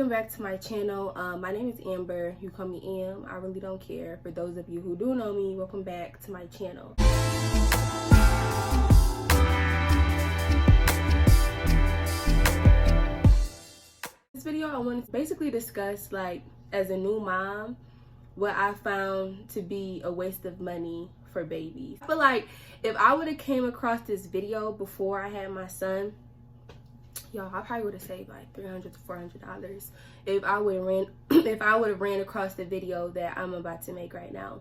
Welcome back to my channel. My name is Amber. You call me Am. I really don't care. For those of you who do know me, welcome back to my channel. This video I want to basically discuss, like, as a new mom, what I found to be a waste of money for babies. I feel like if I would have came across this video before I had my son, y'all, I probably would have saved like $300 to $400 if I would have ran across the video that I'm about to make right now.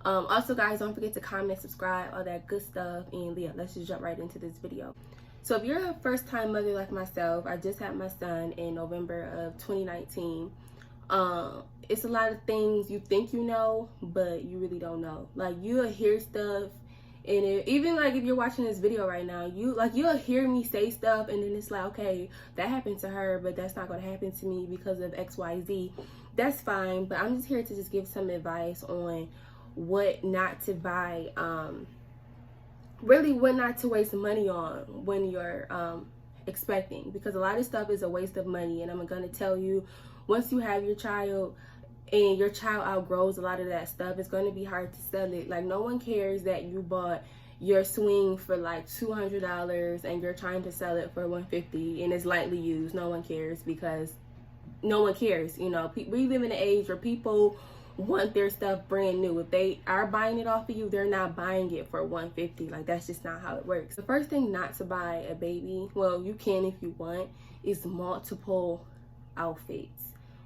Also, guys, don't forget to comment, subscribe, all that good stuff, and yeah, let's just jump right into this video. So if you're a first-time mother like myself, I just had my son in November of 2019. It's a lot of things you think you know, but you really don't know. Like, you'll hear stuff, and even like if you're watching this video right now, you'll hear me say stuff, and then it's like, okay, that happened to her, but that's not going to happen to me because of XYZ. That's fine, but I'm just here to just give some advice on what not to buy, really what not to waste money on when you're expecting, because a lot of stuff is a waste of money. And I'm going to tell you, once you have your child and your child outgrows a lot of that stuff, it's going to be hard to sell it. Like, no one cares that you bought your swing for like $200 and you're trying to sell it for $150 and it's lightly used. No one cares, because no one cares. You know, we live in an age where people want their stuff brand new. If they are buying it off of you, they're not buying it for $150. Like, that's just not how it works. The first thing not to buy a baby, well, you can if you want, is multiple outfits.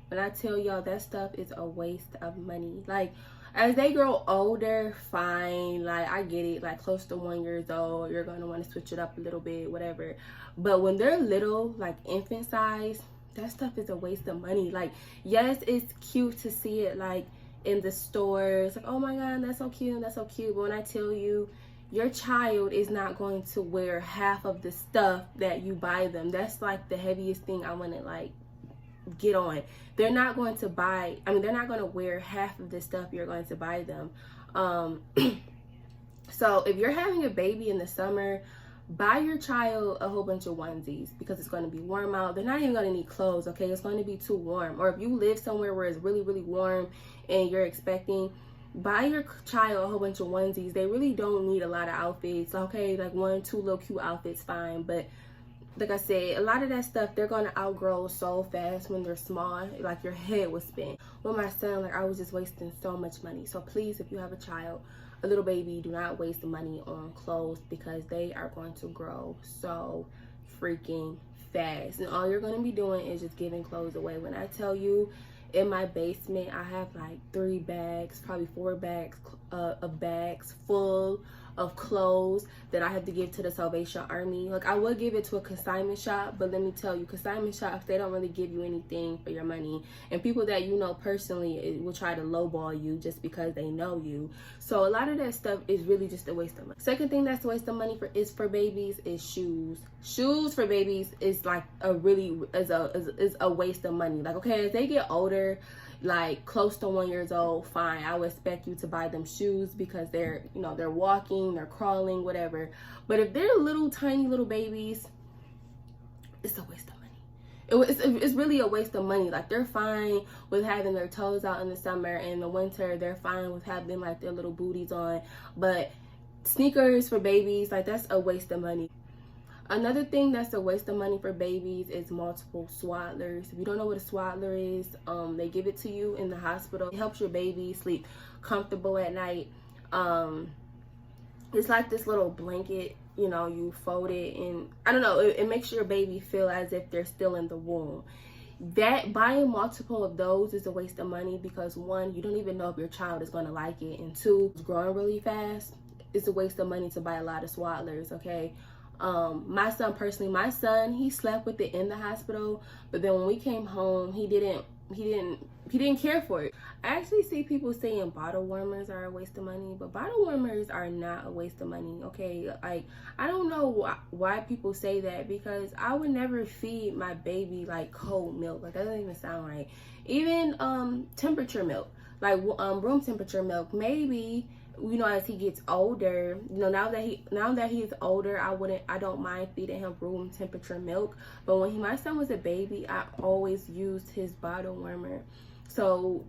When I tell y'all, that stuff is a waste of money. Like, as they grow older, fine, like, I get it, like close to 1 year old, you're gonna want to switch it up a little bit, whatever. But when they're little, like infant size, that stuff is a waste of money. Like, yes, it's cute to see it like in the stores, like, oh my god, that's so cute, that's so cute. But when I tell you, your child is not going to wear half of the stuff that you buy them. That's like the heaviest thing I want to like get on. They're not going to buy, they're not going to wear half of the stuff you're going to buy them. So if you're having a baby in the summer, buy your child a whole bunch of onesies, because it's going to be warm out. They're not even going to need clothes, okay? It's going to be too warm. Or if you live somewhere where it's really, really warm and you're expecting, buy your child a whole bunch of onesies. They really don't need a lot of outfits, okay? Like 1, 2 little cute outfits, fine. But like I said, a lot of that stuff, they're going to outgrow so fast when they're small. Like, your head will spin. With my son, like, I was just wasting so much money. So please, if you have a child, a little baby, do not waste the money on clothes, because they are going to grow so freaking fast. And all you're going to be doing is just giving clothes away. When I tell you, in my basement, I have like 3 bags, probably 4 bags of bags full of clothes that I have to give to the Salvation Army. Like, I would give it to a consignment shop, but let me tell you, consignment shops, they don't really give you anything for your money. And people that you know personally will try to lowball you just because they know you. So a lot of that stuff is really just a waste of money. Second thing that's a waste of money for babies is shoes. Shoes for babies is like a waste of money. Like, okay, as they get older, like close to 1 year old, fine, I would expect you to buy them shoes, because they're, you know, they're walking, they're crawling, whatever. But if they're little tiny little babies, it's a waste of money. It's really a waste of money. Like, they're fine with having their toes out in the summer, and in the winter they're fine with having like their little booties on. But sneakers for babies, like, that's a waste of money. Another thing that's a waste of money for babies is multiple swaddlers. If you don't know what a swaddler is, they give it to you in the hospital. It helps your baby sleep comfortable at night. It's like this little blanket, you know, you fold it, and I don't know, it makes your baby feel as if they're still in the womb. That buying multiple of those is a waste of money, because 1, you don't even know if your child is going to like it, and 2, it's growing really fast. It's a waste of money to buy a lot of swaddlers, okay? My son, he slept with it in the hospital, but then when we came home, he didn't care for it. I actually see people saying bottle warmers are a waste of money, but bottle warmers are not a waste of money, okay? Like, I don't know why people say that, because I would never feed my baby like cold milk. Like, that doesn't even sound right. Even temperature milk, like room temperature milk, maybe as he gets older, now that he's older, I don't mind feeding him room temperature milk. But when my son was a baby, I always used his bottle warmer. So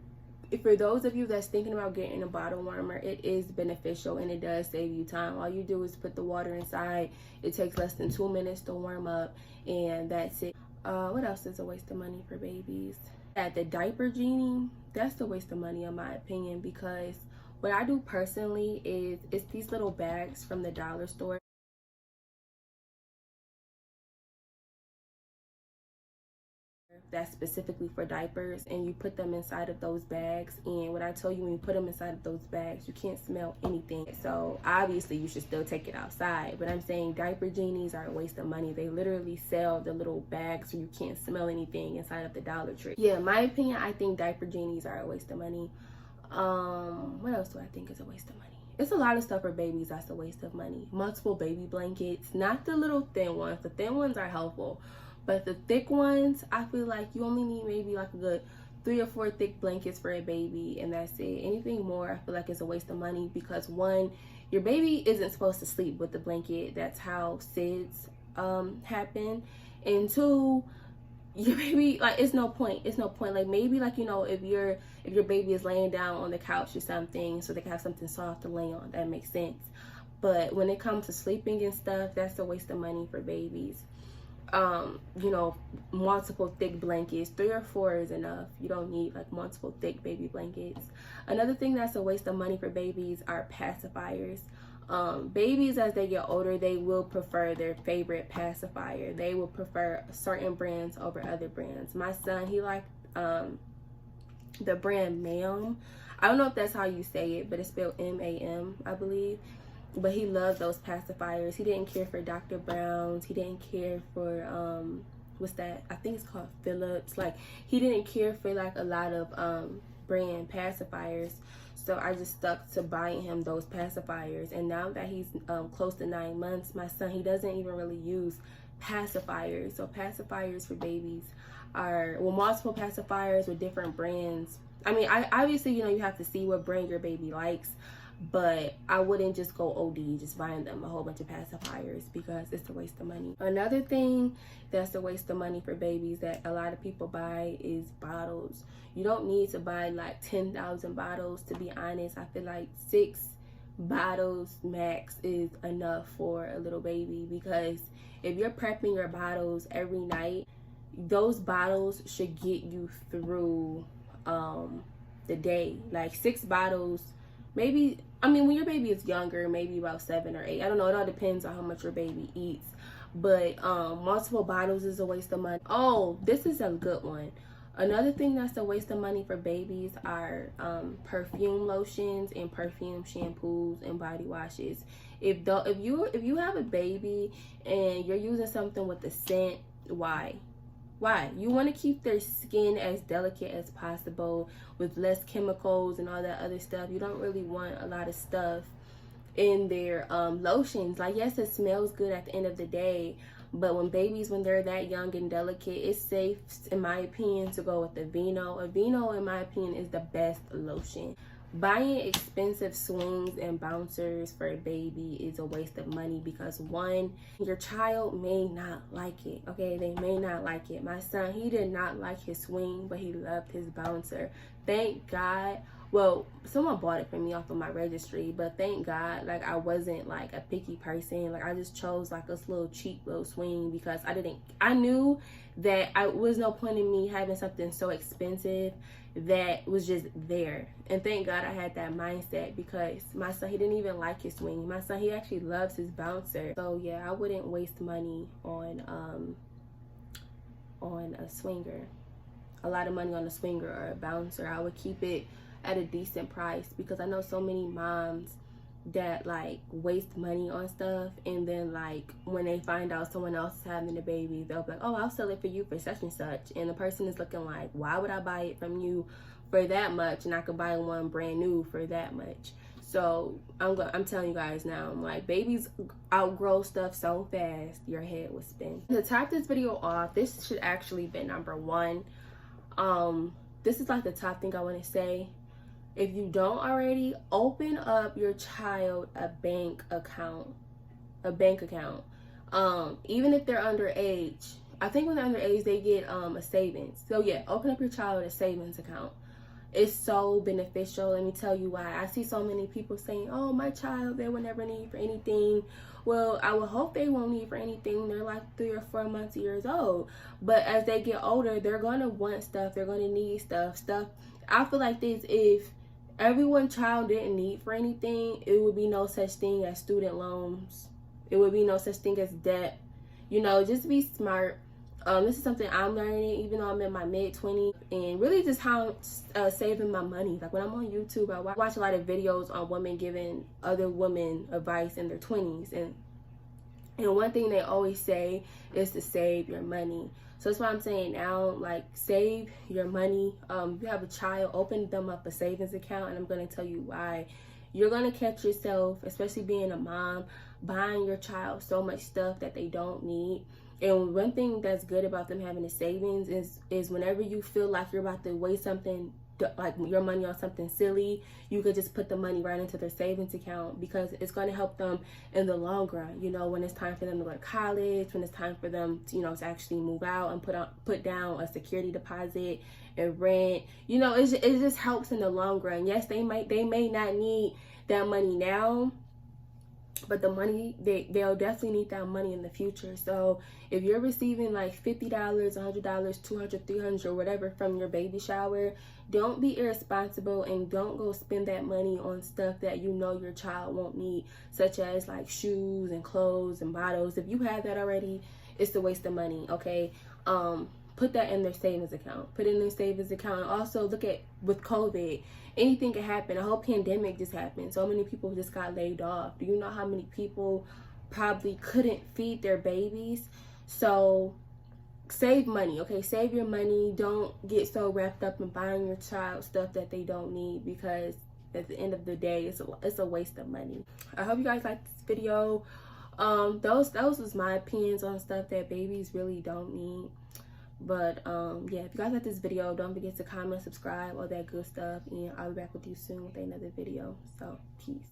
for those of you that's thinking about getting a bottle warmer, it is beneficial and it does save you time. All you do is put the water inside. It takes less than 2 minutes to warm up, and that's it. What else is a waste of money for babies? At the diaper genie, that's the waste of money in my opinion, because what I do personally is it's these little bags from the dollar store. That's specifically for diapers, and you put them inside of those bags. And what I tell you, when you put them inside of those bags, you can't smell anything. So obviously you should still take it outside, but I'm saying diaper genies are a waste of money. They literally sell the little bags where you can't smell anything inside of the Dollar Tree. Yeah, in my opinion, I think diaper genies are a waste of money. What else do I think is a waste of money? It's a lot of stuff for babies that's a waste of money. Multiple baby blankets, not the little thin ones. The thin ones are helpful, but the thick ones, I feel like you only need maybe like a good 3 or 4 thick blankets for a baby, and that's it. Anything more, I feel like it's a waste of money, because one, your baby isn't supposed to sleep with the blanket. That's how SIDS happen. And two, your baby, like, it's no point. Like, maybe, like, if your baby is laying down on the couch or something, so they can have something soft to lay on, that makes sense. But when it comes to sleeping and stuff, that's a waste of money for babies. Multiple thick blankets, 3 or 4 is enough. You don't need like multiple thick baby blankets. Another thing that's a waste of money for babies are pacifiers. Babies, as they get older, they will prefer their favorite pacifier. They will prefer certain brands over other brands. My son, he liked the brand Mam. I don't know if that's how you say it, but it's spelled M-A-M, I believe. But he loved those pacifiers. He didn't care for Dr. Brown's. He didn't care for what's that? I think it's called Phillips. Like, he didn't care for like a lot of brand pacifiers. So I just stuck to buying him those pacifiers. And now that he's close to 9 months, my son, he doesn't even really use pacifiers. So pacifiers for babies are, well, multiple pacifiers with different brands. I mean, obviously, you have to see what brand your baby likes. But I wouldn't just go OD, just buying them a whole bunch of pacifiers, because it's a waste of money. Another thing that's a waste of money for babies that a lot of people buy is bottles. You don't need to buy like 10,000 bottles, to be honest. I feel like 6 bottles max is enough for a little baby, because if you're prepping your bottles every night, those bottles should get you through the day. Like 6 bottles, maybe, I mean, when your baby is younger, maybe about 7 or 8. I don't know. It all depends on how much your baby eats. But multiple bottles is a waste of money. Oh, this is a good one. Another thing that's a waste of money for babies are perfume lotions and perfume shampoos and body washes. If you have a baby and you're using something with a scent, why? You want to keep their skin as delicate as possible with less chemicals and all that other stuff. You don't really want a lot of stuff in their lotions. Like, yes, it smells good at the end of the day, but when they're that young and delicate, it's safe, in my opinion, to go with Aveeno. Aveeno, in my opinion, is the best lotion. Buying expensive swings and bouncers for a baby is a waste of money, because one, your child may not like it. Okay, they may not like it. My son, he did not like his swing, but he loved his bouncer. Thank God. Well, someone bought it for me off of my registry, but thank God, like, I wasn't like a picky person. Like, I just chose like this little cheap little swing, because I knew that I was no point in me having something so expensive that was just there. And thank God I had that mindset, because my son, he didn't even like his swing. My son, he actually loves his bouncer. So yeah, I wouldn't waste money on a swinger. A lot of money on a swinger or a bouncer. I would keep it at a decent price, because I know so many moms that like waste money on stuff, and then like when they find out someone else is having a baby, they'll be like, oh, I'll sell it for you for such and such, and the person is looking like, why would I buy it from you for that much, and I could buy one brand new for that much? So I'm telling you guys now, I'm like, babies outgrow stuff so fast, your head will spin. To top this video off, this should actually be number 1. This is like the top thing I want to say. If you don't already, open up your child a bank account. Even if they're underage. I think when they're underage, they get a savings. So yeah, open up your child a savings account. It's so beneficial. Let me tell you why. I see so many people saying, oh, my child, they will never need for anything. Well, I would hope they won't need for anything. They're like 3 or 4 months, years old. But as they get older, they're going to want stuff. They're going to need stuff. I feel like this, if everyone child didn't need for anything, it would be no such thing as student loans. It would be no such thing as debt. You know, just be smart. This is something I'm learning, even though I'm in my mid-20s, and really just how saving my money. Like when I'm on YouTube, I watch a lot of videos on women giving other women advice in their 20s, and one thing they always say is to save your money. So that's why I'm saying now, like, save your money. If you have a child, open them up a savings account, and I'm going to tell you why. You're going to catch yourself, especially being a mom, buying your child so much stuff that they don't need. And one thing that's good about them having a savings is whenever you feel like you're about to waste something, like your money on something silly, you could just put the money right into their savings account, because it's going to help them in the long run. You know, when it's time for them to go to college, when it's time for them to, to actually move out and put down a security deposit and rent. You know, it just helps in the long run. Yes, they may not need that money now, but the money, they'll definitely need that money in the future. So if you're receiving like $50, $100, $200, $300, or whatever from your baby shower, don't be irresponsible and don't go spend that money on stuff that you know your child won't need, such as like shoes and clothes and bottles. If you have that already, it's a waste of money, okay? Put that in their savings account. Put it in their savings account. And also look at, with COVID, anything can happen. A whole pandemic just happened. So many people just got laid off. Do you know how many people probably couldn't feed their babies? So save money, okay? Save your money. Don't get so wrapped up in buying your child stuff that they don't need, because at the end of the day, it's a waste of money. I hope you guys liked this video. Those was my opinions on stuff that babies really don't need. But yeah, if you guys like this video, don't forget to comment, subscribe, all that good stuff, and I'll be back with you soon with another video. So peace.